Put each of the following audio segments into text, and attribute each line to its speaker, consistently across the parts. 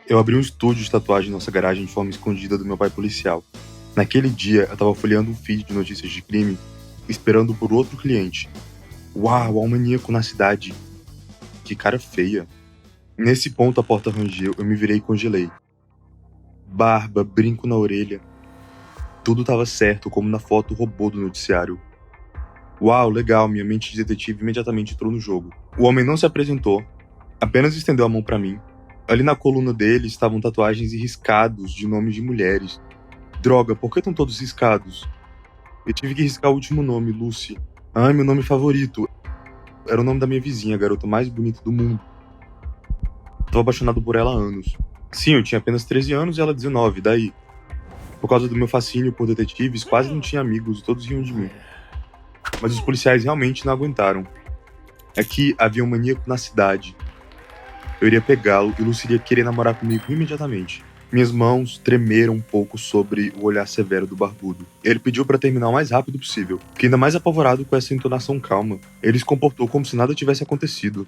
Speaker 1: Eu abri um estúdio de tatuagem em nossa garagem de forma escondida do meu pai policial. Naquele dia, eu tava folheando um feed de notícias de crime, esperando por outro cliente. Uau, há um maníaco na cidade. Que cara feia. Nesse ponto a porta rangeu, eu me virei e congelei. Barba, brinco na orelha. Tudo tava certo, como na foto robô do noticiário. Uau, legal, minha mente de detetive imediatamente entrou no jogo. O homem não se apresentou, apenas estendeu a mão pra mim. Ali na coluna dele estavam tatuagens e riscados de nomes de mulheres. Droga, por que estão todos riscados? Eu tive que riscar o último nome, Lucy. Ah, meu nome favorito. Era o nome da minha vizinha, a garota mais bonita do mundo. Tava apaixonado por ela há anos. Sim, eu tinha apenas 13 anos e ela 19, daí? Por causa do meu fascínio por detetives, quase não tinha amigos e todos riam de mim. Mas os policiais realmente não aguentaram. Aqui havia um maníaco na cidade. Eu iria pegá-lo e Lucy iria querer namorar comigo imediatamente. Minhas mãos tremeram um pouco sobre o olhar severo do barbudo. Ele pediu para terminar o mais rápido possível. Fiquei ainda mais apavorado com essa entonação calma. Ele se comportou como se nada tivesse acontecido.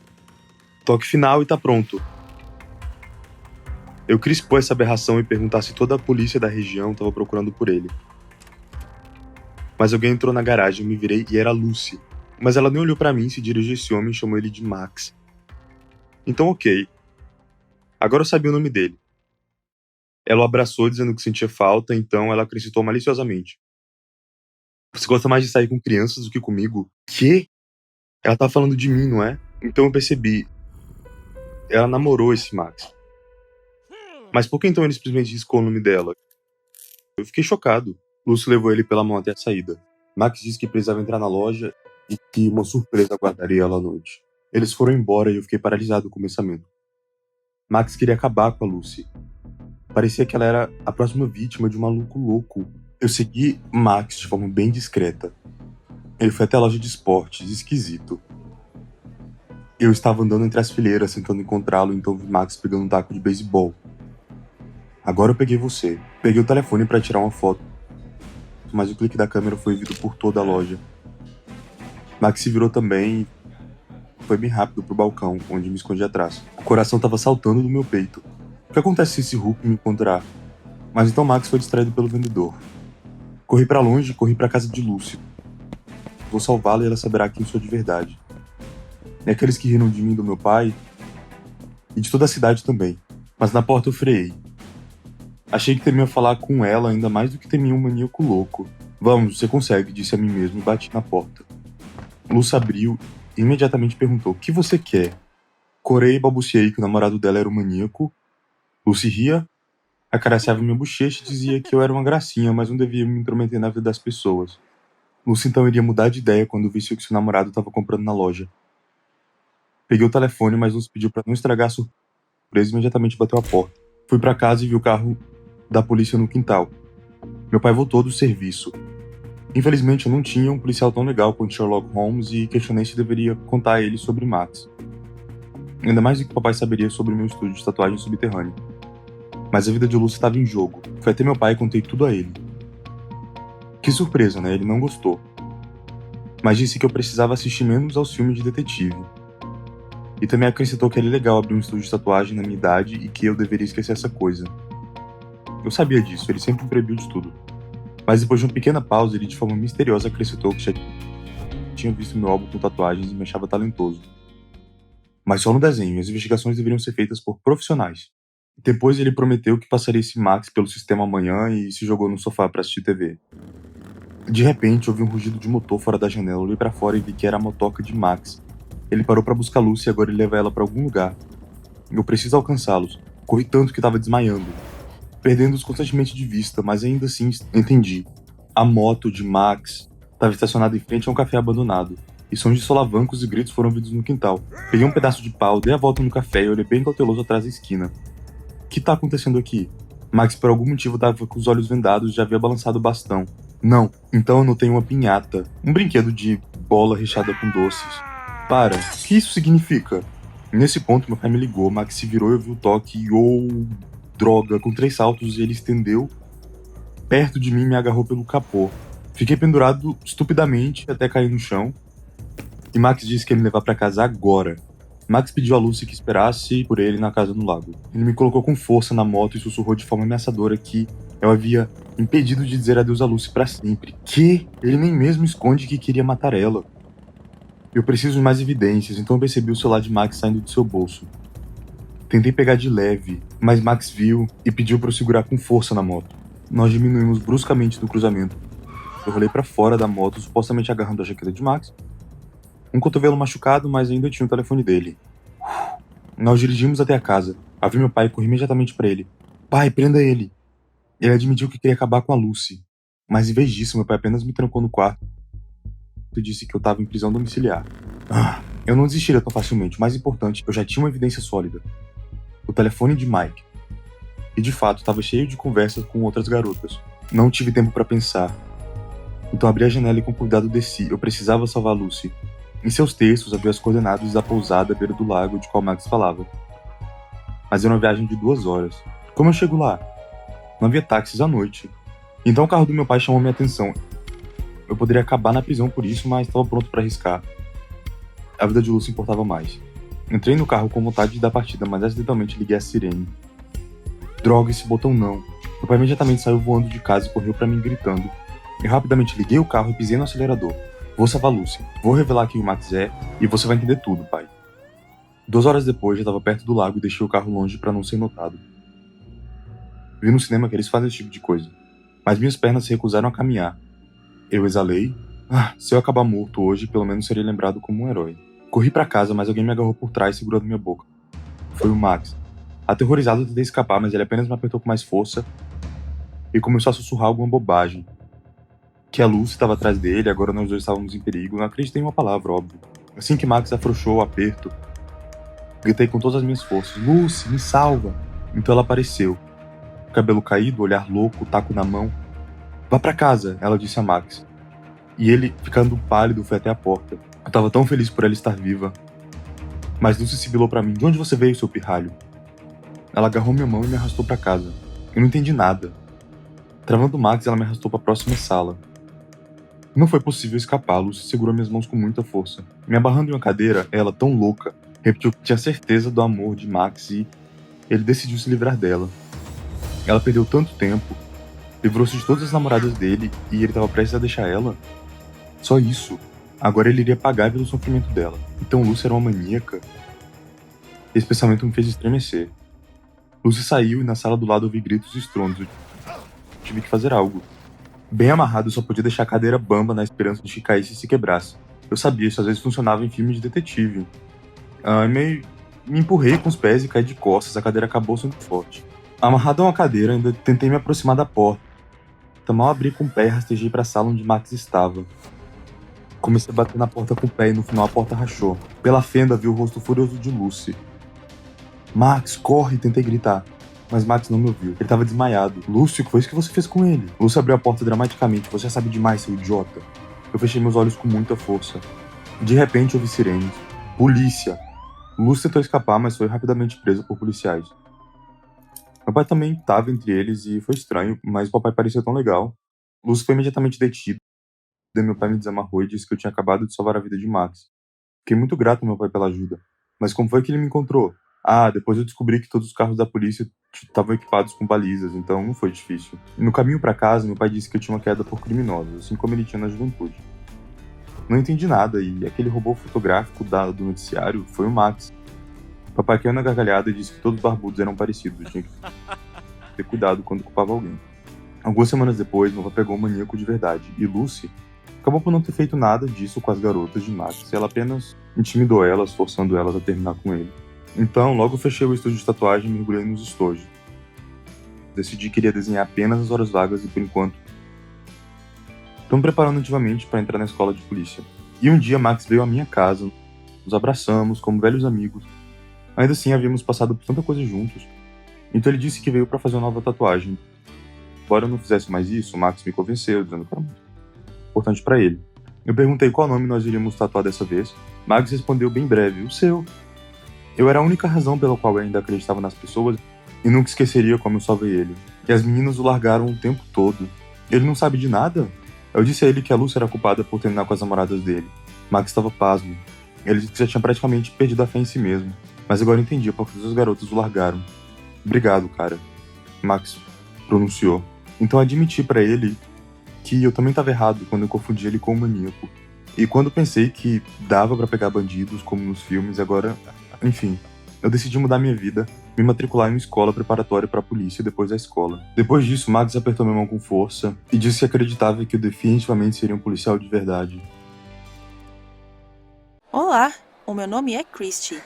Speaker 1: Toque final e tá pronto. Eu quis expor essa aberração e perguntar se toda a polícia da região estava procurando por ele. Mas alguém entrou na garagem, eu me virei e era Lucy. Mas ela nem olhou para mim, se dirigiu a esse homem e chamou ele de Max. Então ok. Agora eu sabia o nome dele. Ela o abraçou dizendo que sentia falta, então ela acrescentou maliciosamente. Você gosta mais de sair com crianças do que comigo? Quê? Ela tá falando de mim, não é? Então eu percebi. Ela namorou esse Max. Mas por que então ele simplesmente riscou o nome dela? Eu fiquei chocado. Lucy levou ele pela mão até a saída. Max disse que precisava entrar na loja e que uma surpresa aguardaria ela à noite. Eles foram embora e eu fiquei paralisado com o pensamento. Max queria acabar com a Lucy. Parecia que ela era a próxima vítima de um maluco louco. Eu segui Max de forma bem discreta. Ele foi até a loja de esportes, esquisito. Eu estava andando entre as fileiras tentando encontrá-lo, então vi Max pegando um taco de beisebol. Agora eu peguei você. Peguei o telefone para tirar uma foto, mas o clique da câmera foi ouvido por toda a loja. Max se virou também e foi bem rápido pro balcão, onde me escondi atrás. O coração estava saltando do meu peito. O que acontece se esse Hulk me encontrar? Mas então Max foi distraído pelo vendedor. Corri pra longe e corri pra casa de Lucy. Vou salvá-la e ela saberá quem sou de verdade. E aqueles que riram de mim e do meu pai, e de toda a cidade também. Mas na porta eu freiei. Achei que temia falar com ela ainda mais do que temia um maníaco louco. Vamos, você consegue, disse a mim mesmo e bati na porta. Lucy abriu e imediatamente perguntou, o que você quer? Corei e balbuciei que o namorado dela era um maníaco. Lucy ria, acariciava minha bochecha e dizia que eu era uma gracinha, mas não devia me intrometer na vida das pessoas. Lucy então iria mudar de ideia quando visse o que seu namorado estava comprando na loja. Peguei o telefone, mas Lucy pediu para não estragar a surpresa e imediatamente bateu a porta. Fui para casa e vi o carro da polícia no quintal. Meu pai voltou do serviço. Infelizmente eu não tinha um policial tão legal quanto Sherlock Holmes e questionei se deveria contar a ele sobre Max. Ainda mais do que papai saberia sobre meu estúdio de tatuagem subterrânea. Mas a vida de Lucy estava em jogo. Fui até meu pai e contei tudo a ele. Que surpresa, né? Ele não gostou. Mas disse que eu precisava assistir menos aos filmes de detetive. E também acrescentou que era legal abrir um estúdio de tatuagem na minha idade e que eu deveria esquecer essa coisa. Eu sabia disso, ele sempre me previu de tudo. Mas depois de uma pequena pausa, ele de forma misteriosa acrescentou que já tinha visto meu álbum com tatuagens e me achava talentoso. Mas só no desenho, e as investigações deveriam ser feitas por profissionais. Depois ele prometeu que passaria esse Max pelo sistema amanhã e se jogou no sofá para assistir TV. De repente, ouvi um rugido de motor fora da janela, olhei para fora e vi que era a motoca de Max. Ele parou para buscar Lucy e agora ele leva ela para algum lugar. Eu preciso alcançá-los. Corri tanto que estava desmaiando, perdendo-os constantemente de vista, mas ainda assim entendi. A moto de Max estava estacionada em frente a um café abandonado, e sons de solavancos e gritos foram ouvidos no quintal. Peguei um pedaço de pau, dei a volta no café e olhei bem cauteloso atrás da esquina. O que tá acontecendo aqui? Max por algum motivo estava com os olhos vendados e já havia balançado o bastão. Não, então eu notei uma pinhata, um brinquedo de bola recheada com doces. Para, o que isso significa? Nesse ponto meu pai me ligou, Max se virou e eu vi o toque e droga, com 3 saltos ele estendeu perto de mim e me agarrou pelo capô. Fiquei pendurado estupidamente até cair no chão. E Max disse que ia me levar pra casa agora. Max pediu a Lucy que esperasse por ele na casa no lago. Ele me colocou com força na moto e sussurrou de forma ameaçadora que eu havia impedido de dizer adeus a Lucy para sempre. Que ele nem mesmo esconde que queria matar ela. Eu preciso de mais evidências, então eu percebi o celular de Max saindo de seu bolso. Tentei pegar de leve, mas Max viu e pediu para eu segurar com força na moto. Nós diminuímos bruscamente no cruzamento. Eu rolei para fora da moto, supostamente agarrando a jaqueta de Max. Um cotovelo machucado, mas ainda tinha o telefone dele. Nós dirigimos até a casa. Abri meu pai e corri imediatamente para ele. Pai, prenda ele! Ele admitiu que queria acabar com a Lucy. Mas em vez disso, meu pai apenas me trancou no quarto e disse que eu estava em prisão domiciliar. Eu não desistiria tão facilmente. O mais importante, eu já tinha uma evidência sólida. O telefone de Mike. E de fato, estava cheio de conversas com outras garotas. Não tive tempo para pensar. Então abri a janela e com cuidado desci. Eu precisava salvar a Lucy. Em seus textos havia as coordenadas da pousada à beira do lago de qual Max falava. Mas era uma viagem de 2 horas. Como eu chego lá? Não havia táxis à noite. Então o carro do meu pai chamou minha atenção. Eu poderia acabar na prisão por isso, mas estava pronto para arriscar. A vida de Lucy importava mais. Entrei no carro com vontade de dar partida, mas acidentalmente liguei a sirene. Droga, esse botão não. Meu pai imediatamente saiu voando de casa e correu para mim gritando. Eu rapidamente liguei o carro e pisei no acelerador. Vou salvar Lucy. Vou revelar quem o Max é e você vai entender tudo, pai. 2 horas depois, já estava perto do lago e deixei o carro longe para não ser notado. Vi no cinema que eles fazem esse tipo de coisa, mas minhas pernas se recusaram a caminhar. Eu exalei. Se eu acabar morto hoje, pelo menos serei lembrado como um herói. Corri para casa, mas alguém me agarrou por trás, segurando minha boca. Foi o Max. Aterrorizado, eu tentei escapar, mas ele apenas me apertou com mais força e começou a sussurrar alguma bobagem. Que a Lucy estava atrás dele, agora nós dois estávamos em perigo. Não acreditei em uma palavra, óbvio. Assim que Max afrouxou o aperto, gritei com todas as minhas forças. Lucy, me salva! Então ela apareceu. Cabelo caído, olhar louco, taco na mão. Vá pra casa, ela disse a Max. E ele, ficando pálido, foi até a porta. Eu tava tão feliz por ela estar viva. Mas Lucy sibilou pra mim. De onde você veio, seu pirralho? Ela agarrou minha mão e me arrastou pra casa. Eu não entendi nada. Travando Max, ela me arrastou pra próxima sala. Não foi possível escapar. Lucy segurou minhas mãos com muita força. Me abarrando em uma cadeira, ela, tão louca, repetiu que tinha certeza do amor de Max e ele decidiu se livrar dela. Ela perdeu tanto tempo, livrou-se de todas as namoradas dele e ele estava prestes a deixar ela. Só isso. Agora ele iria pagar pelo sofrimento dela. Então Lucy era uma maníaca. Esse pensamento me fez estremecer. Lucy saiu e na sala do lado ouvi gritos e estrondos. Tive que fazer algo. Bem amarrado, eu só podia deixar a cadeira bamba na esperança de que caísse e se quebrasse. Eu sabia, isso às vezes funcionava em filmes de detetive. Me empurrei com os pés e caí de costas, a cadeira acabou sendo forte. Amarrado a uma cadeira, ainda tentei me aproximar da porta. Mal abri com o pé e rastejei para a sala onde Max estava. Comecei a bater na porta com o pé e no final a porta rachou. Pela fenda vi o rosto furioso de Lucy. Max, corre! Tentei gritar. Mas Max não me ouviu. Ele estava desmaiado. Lucy, o que foi isso que você fez com ele? Lucy abriu a porta dramaticamente. Você já sabe demais, seu idiota. Eu fechei meus olhos com muita força. De repente ouvi sirenes. Polícia! Lucy tentou escapar, mas foi rapidamente presa por policiais. Meu pai também estava entre eles e foi estranho, mas o papai parecia tão legal. Lucy foi imediatamente detida. Meu pai me desamarrou e disse que eu tinha acabado de salvar a vida de Max. Fiquei muito grato ao meu pai pela ajuda. Mas como foi que ele me encontrou? Depois eu descobri que todos os carros da polícia estavam equipados com balizas, então não foi difícil. No caminho para casa, meu pai disse que eu tinha uma queda por criminosos, assim como ele tinha na juventude. Não entendi nada e aquele robô fotográfico do noticiário foi o Max. Papai caiu na gargalhada e disse que todos os barbudos eram parecidos, tinha que ter cuidado quando culpava alguém. Algumas semanas depois, meu pai pegou um maníaco de verdade, e Lucy acabou por não ter feito nada disso com as garotas de Max, ela apenas intimidou elas, forçando elas a terminar com ele. Então, logo fechei o estúdio de tatuagem e mergulhei nos estojos. Decidi que iria desenhar apenas as horas vagas e, por enquanto, estou me preparando ativamente para entrar na escola de polícia. E um dia Max veio à minha casa, nos abraçamos como velhos amigos. Ainda assim, havíamos passado por tanta coisa juntos. Então ele disse que veio para fazer uma nova tatuagem. Embora eu não fizesse mais isso, Max me convenceu, dizendo que era muito importante para ele. Eu perguntei qual nome nós iríamos tatuar dessa vez. Max respondeu bem breve, o seu. Eu era a única razão pela qual eu ainda acreditava nas pessoas e nunca esqueceria como eu salvei ele. E as meninas o largaram o tempo todo. Ele não sabe de nada? Eu disse a ele que a Lucy era culpada por terminar com as namoradas dele. Max estava pasmo. Ele disse que já tinha praticamente perdido a fé em si mesmo, mas agora entendia por que os garotos o largaram. Obrigado, cara, Max pronunciou. Então admiti pra ele que eu também estava errado quando eu confundi ele com um maníaco. E quando pensei que dava pra pegar bandidos, como nos filmes, agora... Enfim, eu decidi mudar minha vida, me matricular em uma escola preparatória pra polícia depois da escola. Depois disso, Max apertou minha mão com força e disse que acreditava que eu definitivamente seria um policial de verdade.
Speaker 2: Olá, o meu nome é Christy.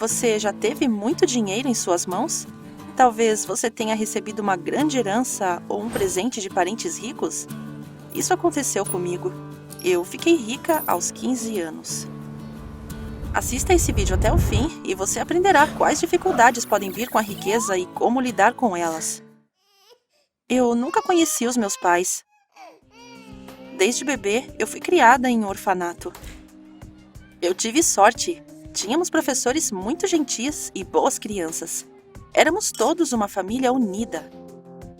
Speaker 2: Você já teve muito dinheiro em suas mãos? Talvez você tenha recebido uma grande herança ou um presente de parentes ricos? Isso aconteceu comigo. Eu fiquei rica aos 15 anos. Assista esse vídeo até o fim e você aprenderá quais dificuldades podem vir com a riqueza e como lidar com elas. Eu nunca conheci os meus pais. Desde bebê, eu fui criada em um orfanato. Eu tive sorte. Tínhamos professores muito gentis e boas crianças. Éramos todos uma família unida.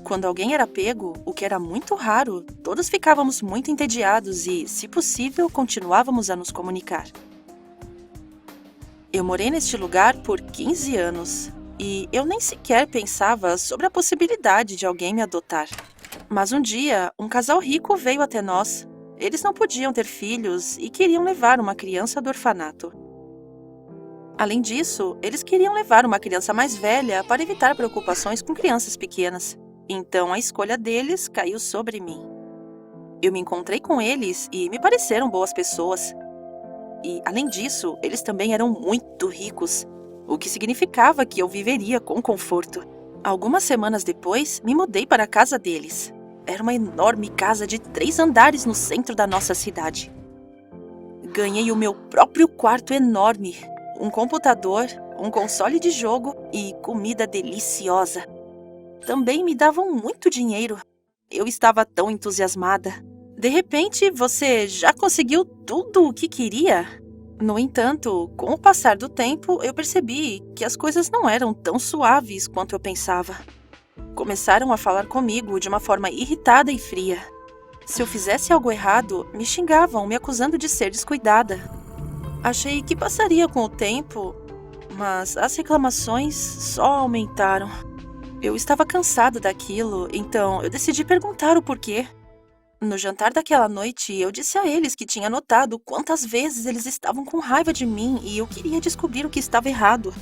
Speaker 2: Quando alguém era pego, o que era muito raro, todos ficávamos muito entediados e, se possível, continuávamos a nos comunicar. Eu morei neste lugar por 15 anos e eu nem sequer pensava sobre a possibilidade de alguém me adotar. Mas um dia, um casal rico veio até nós. Eles não podiam ter filhos e queriam levar uma criança do orfanato. Além disso, eles queriam levar uma criança mais velha para evitar preocupações com crianças pequenas. Então a escolha deles caiu sobre mim. Eu me encontrei com eles e me pareceram boas pessoas. E, além disso, eles também eram muito ricos, o que significava que eu viveria com conforto. Algumas semanas depois, me mudei para a casa deles. Era uma enorme casa de 3 andares no centro da nossa cidade. Ganhei o meu próprio quarto enorme, um computador, um console de jogo e comida deliciosa. Também me davam muito dinheiro. Eu estava tão entusiasmada. De repente, você já conseguiu tudo o que queria? No entanto, com o passar do tempo, eu percebi que as coisas não eram tão suaves quanto eu pensava. Começaram a falar comigo de uma forma irritada e fria. Se eu fizesse algo errado, me xingavam, me acusando de ser descuidada. Achei que passaria com o tempo, mas as reclamações só aumentaram. Eu estava cansada daquilo, então eu decidi perguntar o porquê. No jantar daquela noite, eu disse a eles que tinha notado quantas vezes eles estavam com raiva de mim e eu queria descobrir o que estava errado.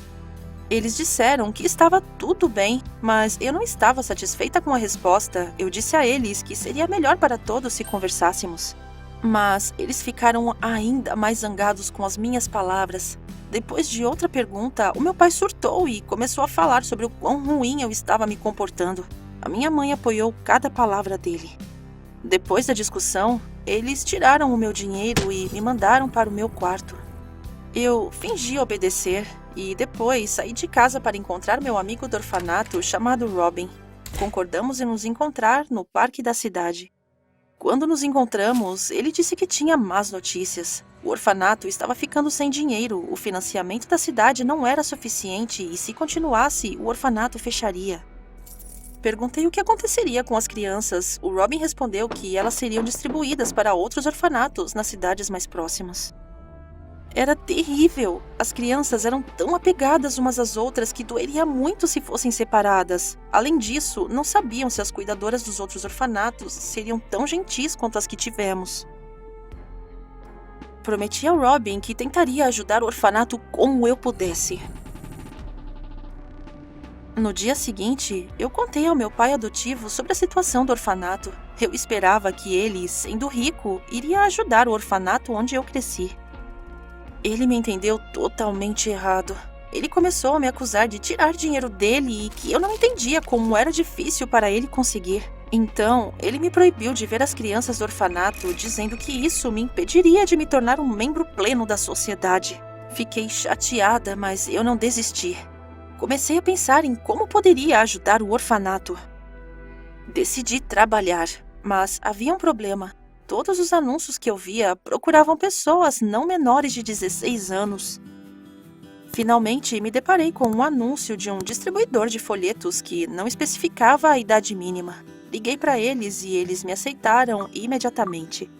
Speaker 2: Eles disseram que estava tudo bem, mas eu não estava satisfeita com a resposta. Eu disse a eles que seria melhor para todos se conversássemos. Mas eles ficaram ainda mais zangados com as minhas palavras. Depois de outra pergunta, o meu pai surtou e começou a falar sobre o quão ruim eu estava me comportando. A minha mãe apoiou cada palavra dele. Depois da discussão, eles tiraram o meu dinheiro e me mandaram para o meu quarto. Eu fingi obedecer e depois saí de casa para encontrar meu amigo do orfanato chamado Robin. Concordamos em nos encontrar no parque da cidade. Quando nos encontramos, ele disse que tinha más notícias. O orfanato estava ficando sem dinheiro, o financiamento da cidade não era suficiente e, se continuasse, o orfanato fecharia. Perguntei o que aconteceria com as crianças. O Robin respondeu que elas seriam distribuídas para outros orfanatos nas cidades mais próximas. Era terrível. As crianças eram tão apegadas umas às outras que doeria muito se fossem separadas. Além disso, não sabiam se as cuidadoras dos outros orfanatos seriam tão gentis quanto as que tivemos. Prometi ao Robin que tentaria ajudar o orfanato como eu pudesse. No dia seguinte, eu contei ao meu pai adotivo sobre a situação do orfanato. Eu esperava que ele, sendo rico, iria ajudar o orfanato onde eu cresci. Ele me entendeu totalmente errado. Ele começou a me acusar de tirar dinheiro dele e que eu não entendia como era difícil para ele conseguir. Então, ele me proibiu de ver as crianças do orfanato, dizendo que isso me impediria de me tornar um membro pleno da sociedade. Fiquei chateada, mas eu não desisti. Comecei a pensar em como poderia ajudar o orfanato. Decidi trabalhar, mas havia um problema. Todos os anúncios que eu via procuravam pessoas não menores de 16 anos. Finalmente, me deparei com um anúncio de um distribuidor de folhetos que não especificava a idade mínima. Liguei para eles e eles me aceitaram imediatamente.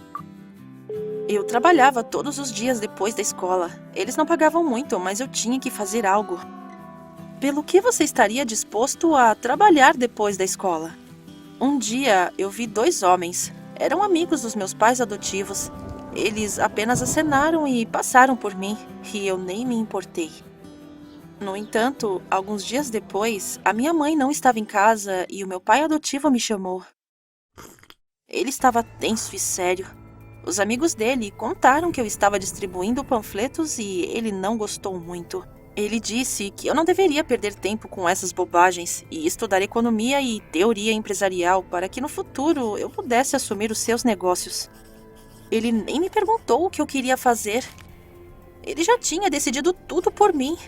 Speaker 2: Eu trabalhava todos os dias depois da escola. Eles não pagavam muito, mas eu tinha que fazer algo. Pelo que você estaria disposto a trabalhar depois da escola? Um dia eu vi 2 homens. Eram amigos dos meus pais adotivos. Eles apenas acenaram e passaram por mim, e eu nem me importei. No entanto, alguns dias depois, a minha mãe não estava em casa e o meu pai adotivo me chamou. Ele estava tenso e sério. Os amigos dele contaram que eu estava distribuindo panfletos e ele não gostou muito. Ele disse que eu não deveria perder tempo com essas bobagens e estudar economia e teoria empresarial para que no futuro eu pudesse assumir os seus negócios. Ele nem me perguntou o que eu queria fazer. Ele já tinha decidido tudo por mim.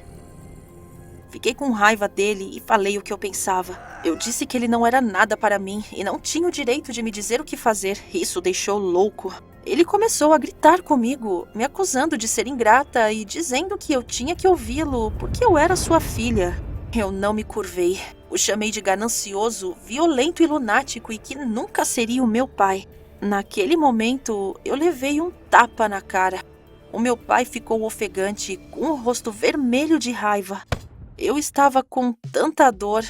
Speaker 2: Fiquei com raiva dele e falei o que eu pensava. Eu disse que ele não era nada para mim e não tinha o direito de me dizer o que fazer. Isso o deixou louco. Ele começou a gritar comigo, me acusando de ser ingrata e dizendo que eu tinha que ouvi-lo porque eu era sua filha. Eu não me curvei. O chamei de ganancioso, violento e lunático e que nunca seria o meu pai. Naquele momento, eu levei um tapa na cara. O meu pai ficou ofegante, com o rosto vermelho de raiva. Eu estava com tanta dor,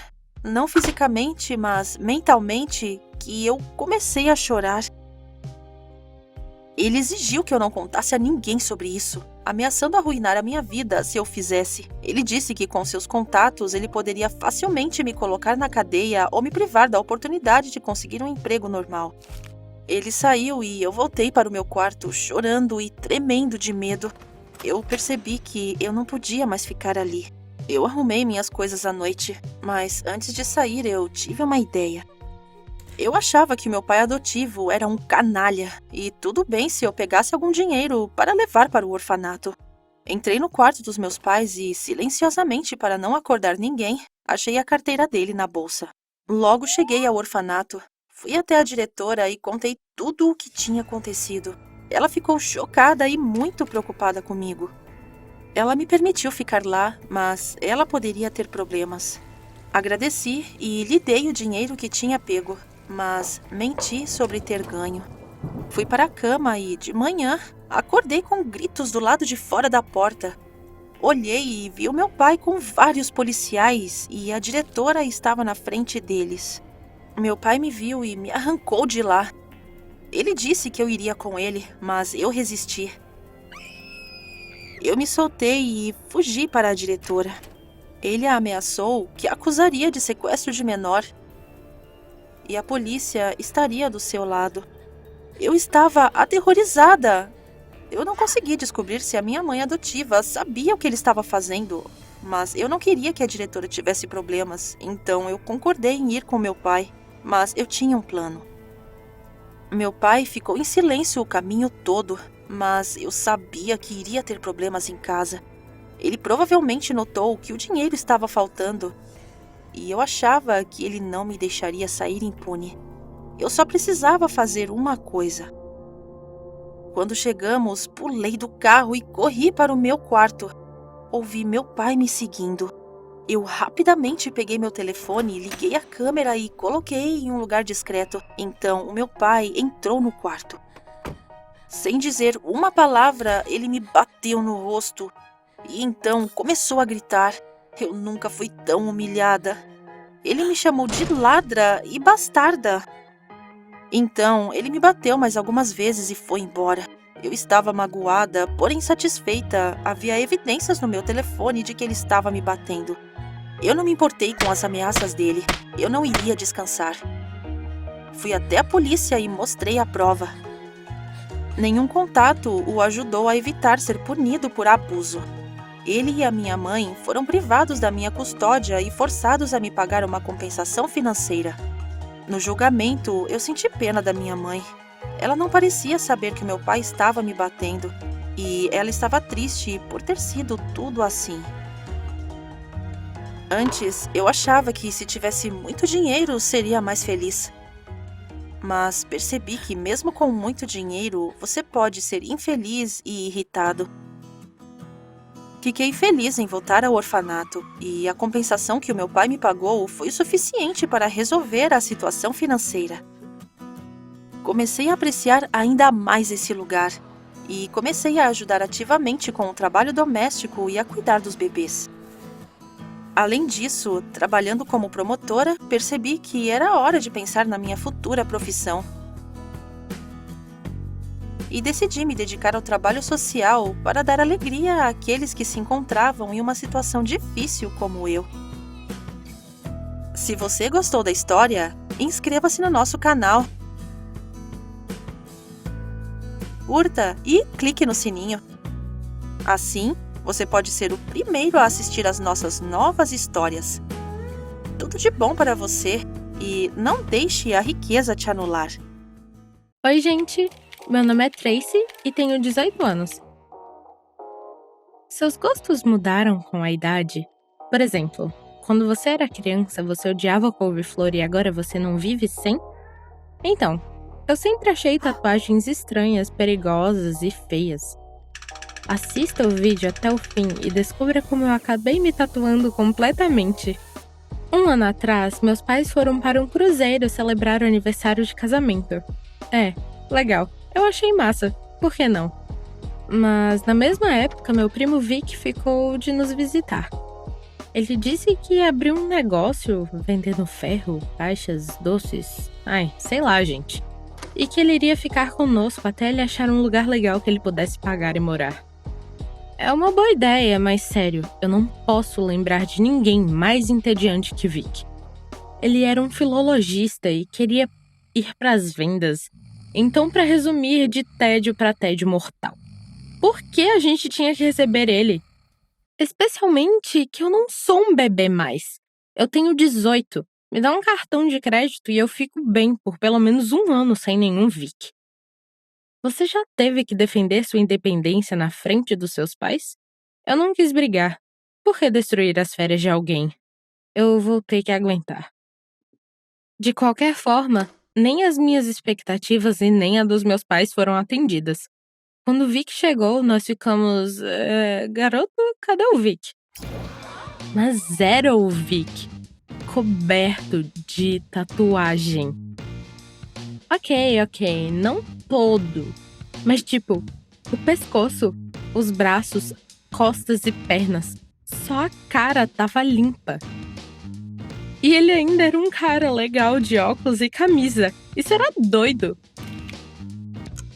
Speaker 2: não fisicamente, mas mentalmente, que eu comecei a chorar. Ele exigiu que eu não contasse a ninguém sobre isso, ameaçando arruinar a minha vida se eu fizesse. Ele disse que com seus contatos ele poderia facilmente me colocar na cadeia ou me privar da oportunidade de conseguir um emprego normal. Ele saiu e eu voltei para o meu quarto, chorando e tremendo de medo. Eu percebi que eu não podia mais ficar ali. Eu arrumei minhas coisas à noite, mas antes de sair eu tive uma ideia. Eu achava que meu pai adotivo era um canalha, e tudo bem se eu pegasse algum dinheiro para levar para o orfanato. Entrei no quarto dos meus pais e, silenciosamente para não acordar ninguém, achei a carteira dele na bolsa. Logo cheguei ao orfanato. Fui até a diretora e contei tudo o que tinha acontecido. Ela ficou chocada e muito preocupada comigo. Ela me permitiu ficar lá, mas ela poderia ter problemas. Agradeci e lhe dei o dinheiro que tinha pego, mas menti sobre ter ganho. Fui para a cama e, de manhã, acordei com gritos do lado de fora da porta. Olhei e vi o meu pai com vários policiais e a diretora estava na frente deles. Meu pai me viu e me arrancou de lá. Ele disse que eu iria com ele, mas eu resisti. Eu me soltei e fugi para a diretora. Ele a ameaçou que a acusaria de sequestro de menor. E a polícia estaria do seu lado. Eu estava aterrorizada. Eu não consegui descobrir se a minha mãe adotiva sabia o que ele estava fazendo, mas eu não queria que a diretora tivesse problemas, então eu concordei em ir com meu pai, mas eu tinha um plano. Meu pai ficou em silêncio o caminho todo, mas eu sabia que iria ter problemas em casa. Ele provavelmente notou que o dinheiro estava faltando, e eu achava que ele não me deixaria sair impune. Eu só precisava fazer uma coisa. Quando chegamos, pulei do carro e corri para o meu quarto. Ouvi meu pai me seguindo. Eu rapidamente peguei meu telefone, liguei a câmera e coloquei em um lugar discreto. Então, o meu pai entrou no quarto. Sem dizer uma palavra, ele me bateu no rosto. E então começou a gritar. Eu nunca fui tão humilhada. Ele me chamou de ladra e bastarda. Então, ele me bateu mais algumas vezes e foi embora. Eu estava magoada, porém satisfeita. Havia evidências no meu telefone de que ele estava me batendo. Eu não me importei com as ameaças dele. Eu não iria descansar. Fui até a polícia e mostrei a prova. Nenhum contato o ajudou a evitar ser punido por abuso. Ele e a minha mãe foram privados da minha custódia e forçados a me pagar uma compensação financeira. No julgamento, eu senti pena da minha mãe. Ela não parecia saber que meu pai estava me batendo, e ela estava triste por ter sido tudo assim. Antes, eu achava que se tivesse muito dinheiro, seria mais feliz. Mas percebi que mesmo com muito dinheiro, você pode ser infeliz e irritado. Fiquei feliz em voltar ao orfanato, e a compensação que o meu pai me pagou foi o suficiente para resolver a situação financeira. Comecei a apreciar ainda mais esse lugar. e comecei a ajudar ativamente com o trabalho doméstico e a cuidar dos bebês. Além disso, trabalhando como promotora, percebi que era hora de pensar na minha futura profissão. E decidi me dedicar ao trabalho social para dar alegria àqueles que se encontravam em uma situação difícil como eu. Se você gostou da história, inscreva-se no nosso canal, curta e clique no sininho. Assim, você pode ser o primeiro a assistir às nossas novas histórias. Tudo de bom para você e não deixe a riqueza te anular.
Speaker 3: Oi, gente! Meu nome é Tracy e tenho 18 anos. Seus gostos mudaram com a idade? Por exemplo, quando você era criança, você odiava couve-flor e agora você não vive sem? Então, eu sempre achei tatuagens estranhas, perigosas e feias. Assista o vídeo até o fim e descubra como eu acabei me tatuando completamente. Um ano atrás, meus pais foram para um cruzeiro celebrar o aniversário de casamento. Legal. Eu achei massa. Por que não? Mas, na mesma época, meu primo Vic ficou de nos visitar. Ele disse que abriu um negócio vendendo ferro, caixas, doces... sei lá, gente. E que ele iria ficar conosco até ele achar um lugar legal que ele pudesse pagar e morar. É uma boa ideia, mas sério, eu não posso lembrar de ninguém mais entediante que Vic. Ele era um filologista e queria ir para as vendas. Então, para resumir, de tédio para tédio mortal. Por que a gente tinha que receber ele? Especialmente que eu não sou um bebê mais. Eu tenho 18. Me dá um cartão de crédito e eu fico bem por pelo menos um ano sem nenhum Vic. Você já teve que defender sua independência na frente dos seus pais? Eu não quis brigar. Por que destruir as férias de alguém? Eu vou ter que aguentar. De qualquer forma, nem as minhas expectativas e nem a dos meus pais foram atendidas. Quando o Vic chegou, nós ficamos... garoto, cadê o Vic? Mas era o Vic, coberto de tatuagem. Ok, não todo. Mas tipo, o pescoço, os braços, costas e pernas. Só a cara tava limpa. E ele ainda era um cara legal de óculos e camisa. Isso era doido.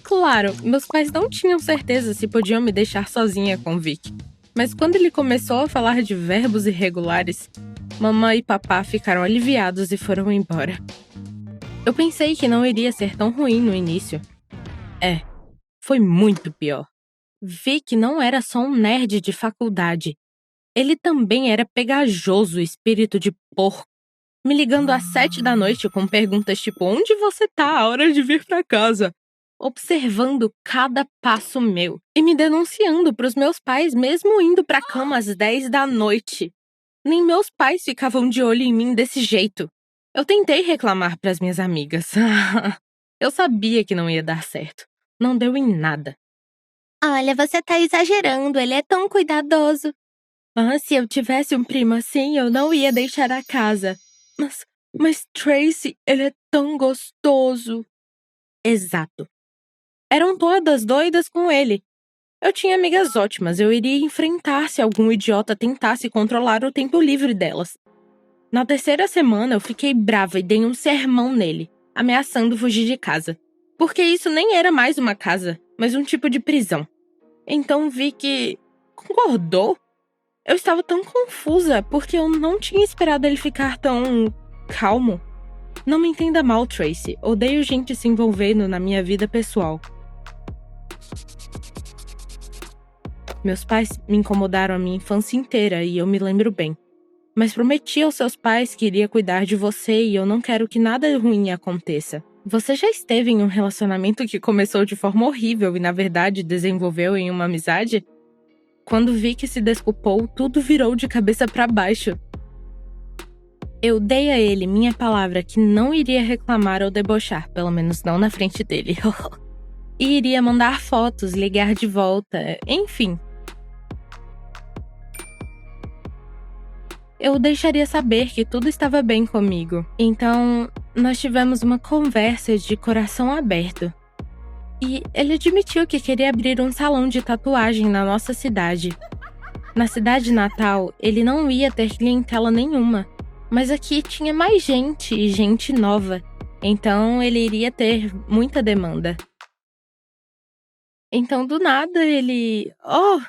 Speaker 3: Claro, meus pais não tinham certeza se podiam me deixar sozinha com Vic. Mas quando ele começou a falar de verbos irregulares, mamãe e papá ficaram aliviados e foram embora. Eu pensei que não iria ser tão ruim no início. Foi muito pior. Vic não era só um nerd de faculdade. Ele também era pegajoso, espírito de porco. Me ligando às 7 da noite com perguntas tipo: onde você tá? Hora de vir pra casa. Observando cada passo meu. E me denunciando pros meus pais, mesmo indo pra cama às 10 da noite. Nem meus pais ficavam de olho em mim desse jeito. Eu tentei reclamar pras minhas amigas. Eu sabia que não ia dar certo. Não deu em nada. Olha, você tá exagerando, ele é tão cuidadoso. Se eu tivesse um primo assim, eu não ia deixar a casa. Mas Tracy, ele é tão gostoso. Exato. Eram todas doidas com ele. Eu tinha amigas ótimas, eu iria enfrentar se algum idiota tentasse controlar o tempo livre delas. Na terceira semana, eu fiquei brava e dei um sermão nele, ameaçando fugir de casa. Porque isso nem era mais uma casa, mas um tipo de prisão. Então vi que... concordou? Eu estava tão confusa, porque eu não tinha esperado ele ficar tão... calmo. Não me entenda mal, Tracy. Odeio gente se envolvendo na minha vida pessoal. Meus pais me incomodaram a minha infância inteira e eu me lembro bem. Mas prometi aos seus pais que iria cuidar de você e eu não quero que nada ruim aconteça. Você já esteve em um relacionamento que começou de forma horrível e, na verdade, desenvolveu em uma amizade? Quando vi que se desculpou, tudo virou de cabeça para baixo. Eu dei a ele minha palavra que não iria reclamar ou debochar, pelo menos não na frente dele. E iria mandar fotos, ligar de volta, enfim. Eu deixaria saber que tudo estava bem comigo. Então, nós tivemos uma conversa de coração aberto. E ele admitiu que queria abrir um salão de tatuagem na nossa cidade. Na cidade natal, ele não ia ter clientela nenhuma, mas aqui tinha mais gente e gente nova, então ele iria ter muita demanda. Então, do nada, ele... Oh,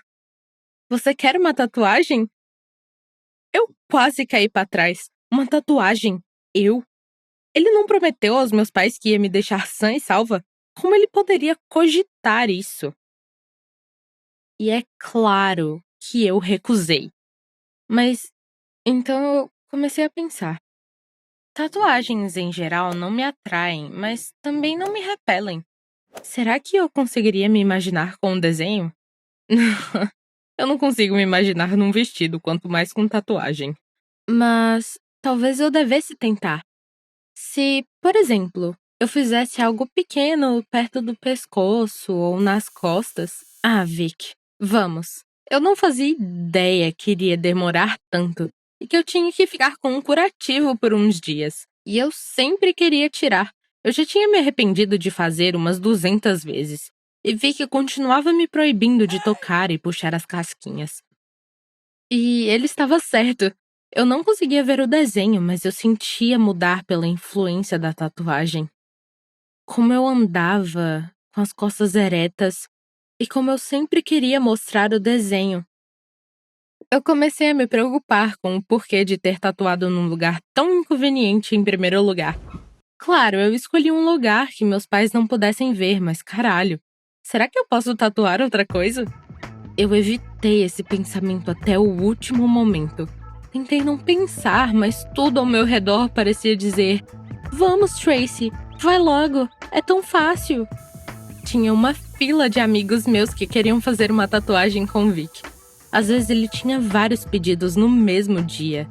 Speaker 3: você quer uma tatuagem? Eu quase caí pra trás. Uma tatuagem? Eu? Ele não prometeu aos meus pais que ia me deixar sã e salva? Como ele poderia cogitar isso? E é claro que eu recusei. Mas, então eu comecei a pensar. Tatuagens em geral não me atraem, mas também não me repelem. Será que eu conseguiria me imaginar com um desenho? Eu não consigo me imaginar num vestido, quanto mais com tatuagem. Mas talvez eu devesse tentar. Se, por exemplo, eu fizesse algo pequeno perto do pescoço ou nas costas. Ah, Vic, vamos. Eu não fazia ideia que iria demorar tanto e que eu tinha que ficar com um curativo por uns dias. E eu sempre queria tirar. Eu já tinha me arrependido de fazer umas 200 vezes. E vi que continuava me proibindo de tocar e puxar as casquinhas. E ele estava certo. Eu não conseguia ver o desenho, mas eu sentia mudar pela influência da tatuagem. Como eu andava, com as costas eretas, e como eu sempre queria mostrar o desenho. Eu comecei a me preocupar com o porquê de ter tatuado num lugar tão inconveniente em primeiro lugar. Claro, eu escolhi um lugar que meus pais não pudessem ver, mas caralho, será que eu posso tatuar outra coisa? Eu evitei esse pensamento até o último momento. Tentei não pensar, mas tudo ao meu redor parecia dizer: Vamos, Tracy, vai logo, é tão fácil. Tinha uma fila de amigos meus que queriam fazer uma tatuagem com o Vic. Às vezes ele tinha vários pedidos no mesmo dia.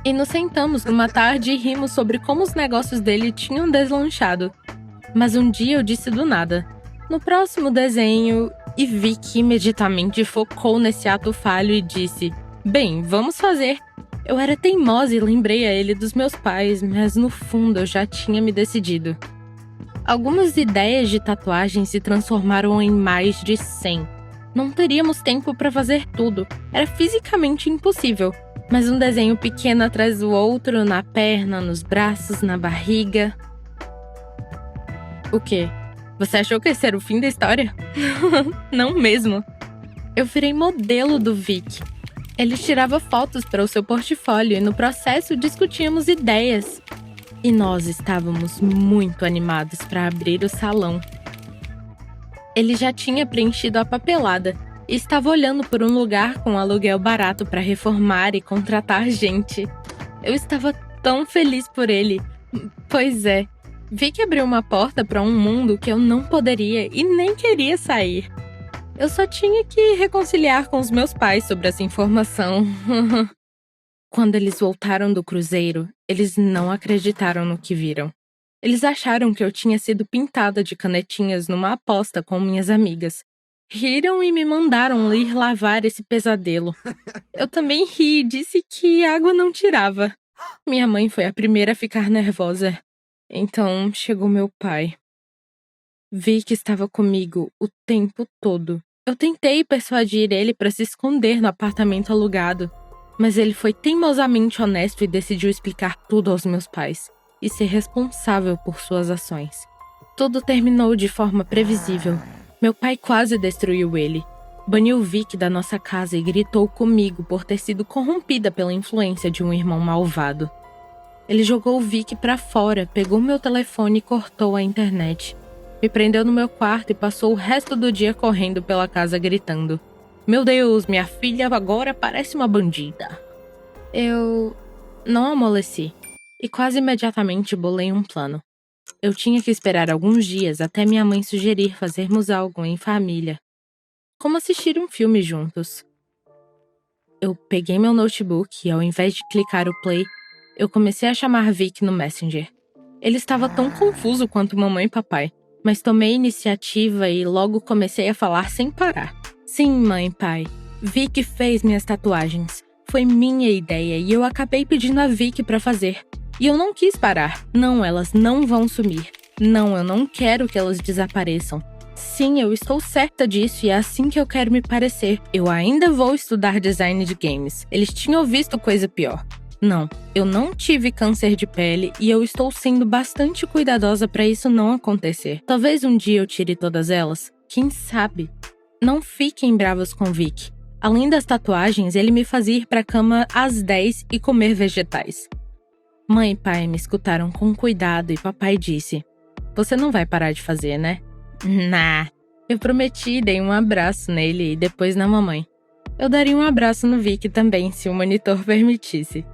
Speaker 3: E nos sentamos numa tarde e rimos sobre como os negócios dele tinham deslanchado. Mas um dia eu disse do nada: no próximo desenho, e Vic imediatamente focou nesse ato falho e disse: bem, vamos fazer. Eu era teimosa e lembrei a ele dos meus pais, mas no fundo eu já tinha me decidido. Algumas ideias de tatuagem se transformaram em mais de 100. Não teríamos tempo para fazer tudo, era fisicamente impossível. Mas um desenho pequeno atrás do outro, na perna, nos braços, na barriga. O quê? Você achou que esse era o fim da história? Não mesmo. Eu virei modelo do Vic. Ele tirava fotos para o seu portfólio e no processo discutíamos ideias. E nós estávamos muito animados para abrir o salão. Ele já tinha preenchido a papelada e estava olhando por um lugar com aluguel barato para reformar e contratar gente. Eu estava tão feliz por ele. Pois é, vi que abriu uma porta para um mundo que eu não poderia e nem queria sair. Eu só tinha que reconciliar com os meus pais sobre essa informação. Quando eles voltaram do cruzeiro, eles não acreditaram no que viram. Eles acharam que eu tinha sido pintada de canetinhas numa aposta com minhas amigas. Riram e me mandaram ir lavar esse pesadelo. Eu também ri e disse que água não tirava. Minha mãe foi a primeira a ficar nervosa. Então chegou meu pai. Vi que estava comigo o tempo todo. Eu tentei persuadir ele para se esconder no apartamento alugado, mas ele foi teimosamente honesto e decidiu explicar tudo aos meus pais e ser responsável por suas ações. Tudo terminou de forma previsível. Meu pai quase destruiu ele. Baniu Vic da nossa casa e gritou comigo por ter sido corrompida pela influência de um irmão malvado. Ele jogou o Vic pra fora, pegou meu telefone e cortou a internet. Me prendeu no meu quarto e passou o resto do dia correndo pela casa gritando: meu Deus, minha filha agora parece uma bandida. Eu não amoleci e quase imediatamente bolei um plano. Eu tinha que esperar alguns dias até minha mãe sugerir fazermos algo em família. Como assistir um filme juntos. Eu peguei meu notebook e ao invés de clicar o play, eu comecei a chamar Vic no Messenger. Ele estava tão confuso quanto mamãe e papai, mas tomei iniciativa e logo comecei a falar sem parar. Sim, mãe e pai, Vic fez minhas tatuagens. Foi minha ideia e eu acabei pedindo a Vic para fazer. E eu não quis parar. Não, elas não vão sumir. Não, eu não quero que elas desapareçam. Sim, eu estou certa disso e é assim que eu quero me parecer. Eu ainda vou estudar design de games. Eles tinham visto coisa pior. Não, eu não tive câncer de pele e eu estou sendo bastante cuidadosa para isso não acontecer. Talvez um dia eu tire todas elas. Quem sabe? Não fiquem bravos com Vic. Além das tatuagens, ele me fazia ir pra cama às 10 e comer vegetais. Mãe e pai me escutaram com cuidado e papai disse: "Você não vai parar de fazer, né?" Nah. Eu prometi e dei um abraço nele e depois na mamãe. Eu daria um abraço no Vic também, se o monitor permitisse.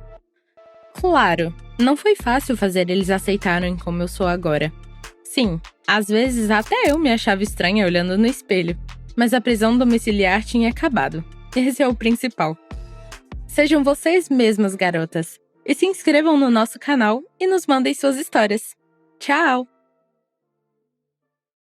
Speaker 3: Claro, não foi fácil fazer eles aceitarem como eu sou agora. Sim, às vezes até eu me achava estranha olhando no espelho. Mas a prisão domiciliar tinha acabado. Esse é o principal. Sejam vocês mesmas, garotas. E se inscrevam no nosso canal e nos mandem suas histórias. Tchau!